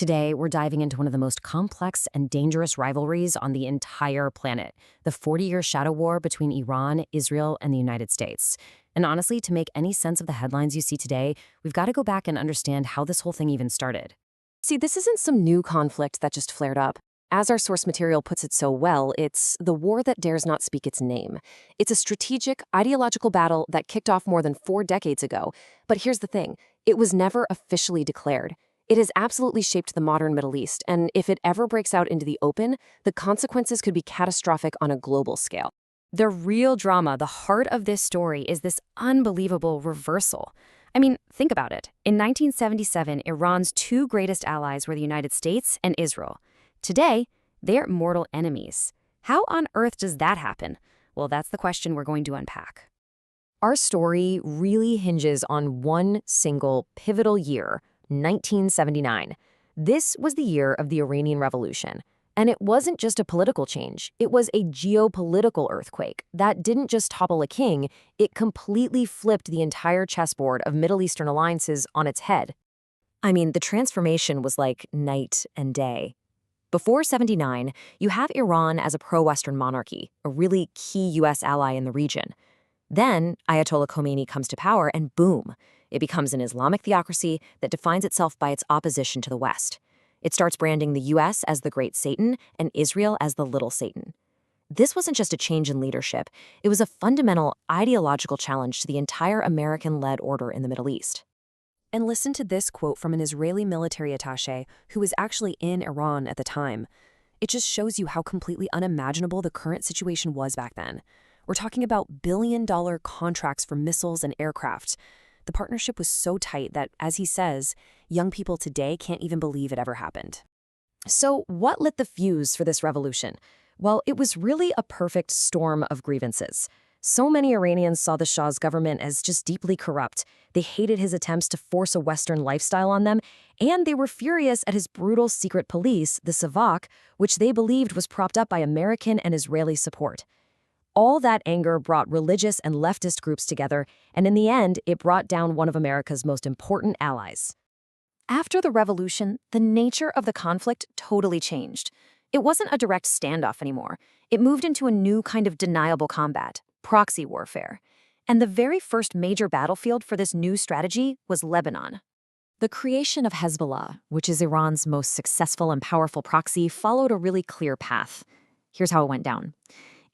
Today, we're diving into one of the most complex and dangerous rivalries on the entire planet, the 40-year shadow war between Iran, Israel, and the United States. And honestly, to make any sense of the headlines you see today, we've got to go back and understand how this whole thing even started. See, this isn't some new conflict that just flared up. As our source material puts it so well, it's the war that dares not speak its name. It's a strategic, ideological battle that kicked off more than 4 decades ago. But here's the thing, it was never officially declared. It has absolutely shaped the modern Middle East, and if it ever breaks out into the open, the consequences could be catastrophic on a global scale. The real drama, the heart of this story, is this unbelievable reversal. I mean, think about it. In 1977, Iran's two greatest allies were the United States and Israel. Today, they're mortal enemies. How on earth does that happen? Well, that's the question we're going to unpack. Our story really hinges on one single pivotal year, 1979. This was the year of the Iranian Revolution. And it wasn't just a political change, it was a geopolitical earthquake that didn't just topple a king, it completely flipped the entire chessboard of Middle Eastern alliances on its head. I mean, the transformation was like night and day. Before 79, you have Iran as a pro-Western monarchy, a really key U.S. ally in the region. Then, Ayatollah Khomeini comes to power and boom, it becomes an Islamic theocracy that defines itself by its opposition to the West. It starts branding the U.S. as the Great Satan and Israel as the Little Satan. This wasn't just a change in leadership, it was a fundamental ideological challenge to the entire American-led order in the Middle East. And listen to this quote from an Israeli military attaché who was actually in Iran at the time. It just shows you how completely unimaginable the current situation was back then. We're talking about billion-dollar contracts for missiles and aircraft. The partnership was so tight that, as he says, young people today can't even believe it ever happened. So what lit the fuse for this revolution? Well, it was really a perfect storm of grievances. So many Iranians saw the Shah's government as just deeply corrupt. They hated his attempts to force a Western lifestyle on them, and they were furious at his brutal secret police, the Savak, which they believed was propped up by American and Israeli support. All that anger brought religious and leftist groups together, and in the end, it brought down one of America's most important allies. After the revolution, the nature of the conflict totally changed. It wasn't a direct standoff anymore. It moved into a new kind of deniable combat, proxy warfare. And the very first major battlefield for this new strategy was Lebanon. The creation of Hezbollah, which is Iran's most successful and powerful proxy, followed a really clear path. Here's how it went down.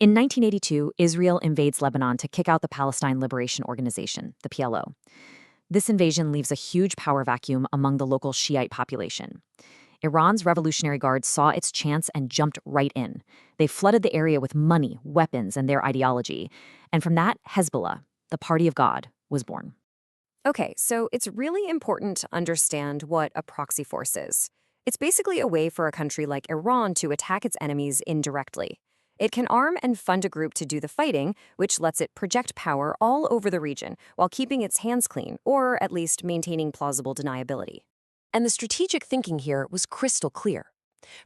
In 1982, Israel invades Lebanon to kick out the Palestine Liberation Organization, the PLO. This invasion leaves a huge power vacuum among the local Shiite population. Iran's Revolutionary Guard saw its chance and jumped right in. They flooded the area with money, weapons, and their ideology. And from that, Hezbollah, the Party of God, was born. Okay, so it's really important to understand what a proxy force is. It's basically a way for a country like Iran to attack its enemies indirectly. It can arm and fund a group to do the fighting, which lets it project power all over the region while keeping its hands clean, or at least maintaining plausible deniability. And the strategic thinking here was crystal clear.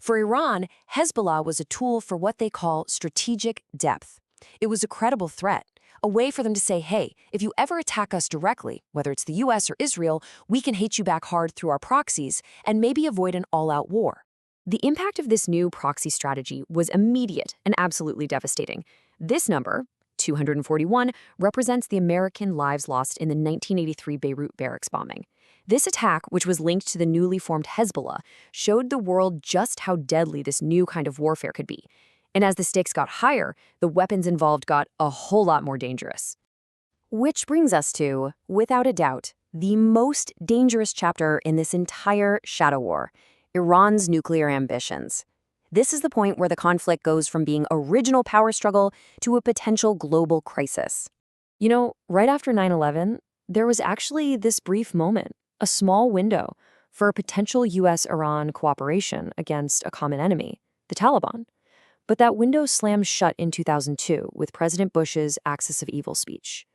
For Iran, Hezbollah was a tool for what they call strategic depth. It was a credible threat, a way for them to say, hey, if you ever attack us directly, whether it's the US or Israel, we can hate you back hard through our proxies and maybe avoid an all-out war. The impact of this new proxy strategy was immediate and absolutely devastating. This number, 241, represents the American lives lost in the 1983 Beirut barracks bombing. This attack, which was linked to the newly formed Hezbollah, showed the world just how deadly this new kind of warfare could be. And as the stakes got higher, the weapons involved got a whole lot more dangerous. Which brings us to, without a doubt, the most dangerous chapter in this entire shadow war: Iran's nuclear ambitions. This is the point where the conflict goes from being a regional power struggle to a potential global crisis. You know, right after 9/11, there was actually this brief moment, a small window, for a potential US-Iran cooperation against a common enemy, the Taliban. But that window slammed shut in 2002 with President Bush's Axis of Evil speech.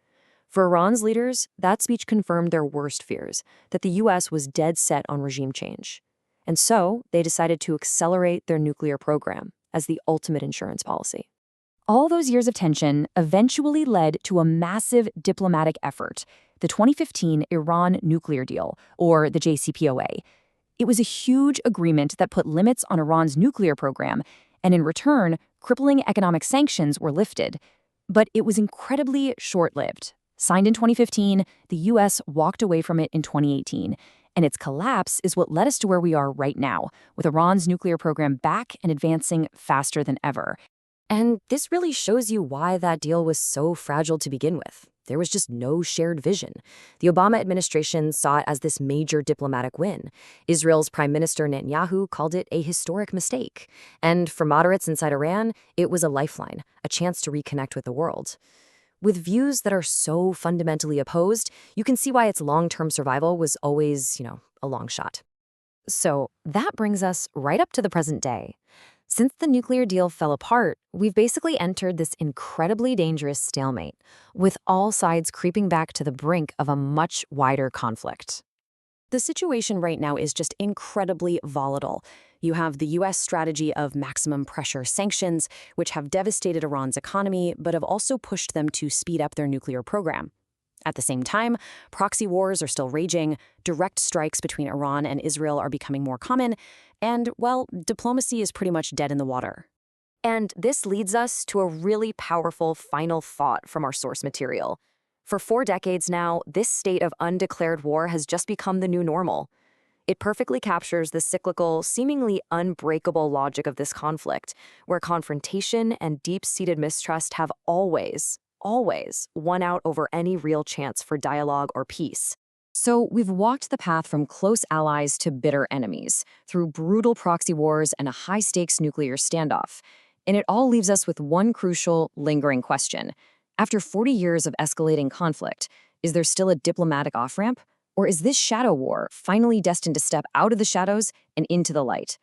For Iran's leaders, that speech confirmed their worst fears, that the US was dead set on regime change. And so, they decided to accelerate their nuclear program as the ultimate insurance policy. All those years of tension eventually led to a massive diplomatic effort, the 2015 Iran nuclear deal, or the JCPOA. It was a huge agreement that put limits on Iran's nuclear program, and in return, crippling economic sanctions were lifted. But it was incredibly short-lived. Signed in 2015, the U.S. walked away from it in 2018, and its collapse is what led us to where we are right now, with Iran's nuclear program back and advancing faster than ever. And this really shows you why that deal was so fragile to begin with. There was just no shared vision. The Obama administration saw it as this major diplomatic win. Israel's Prime Minister Netanyahu called it a historic mistake. And for moderates inside Iran, it was a lifeline, a chance to reconnect with the world. With views that are so fundamentally opposed, you can see why its long-term survival was always, a long shot. So that brings us right up to the present day. Since the nuclear deal fell apart, we've basically entered this incredibly dangerous stalemate, with all sides creeping back to the brink of a much wider conflict. The situation right now is just incredibly volatile. You have the U.S. strategy of maximum pressure sanctions, which have devastated Iran's economy, but have also pushed them to speed up their nuclear program. At the same time, proxy wars are still raging, direct strikes between Iran and Israel are becoming more common, and, well, diplomacy is pretty much dead in the water. And this leads us to a really powerful final thought from our source material. For 4 decades now, this state of undeclared war has just become the new normal. It perfectly captures the cyclical, seemingly unbreakable logic of this conflict, where confrontation and deep-seated mistrust have always won out over any real chance for dialogue or peace. So we've walked the path from close allies to bitter enemies, through brutal proxy wars and a high-stakes nuclear standoff. And it all leaves us with one crucial, lingering question. After 40 years of escalating conflict, is there still a diplomatic off-ramp? Or is this shadow war finally destined to step out of the shadows and into the light?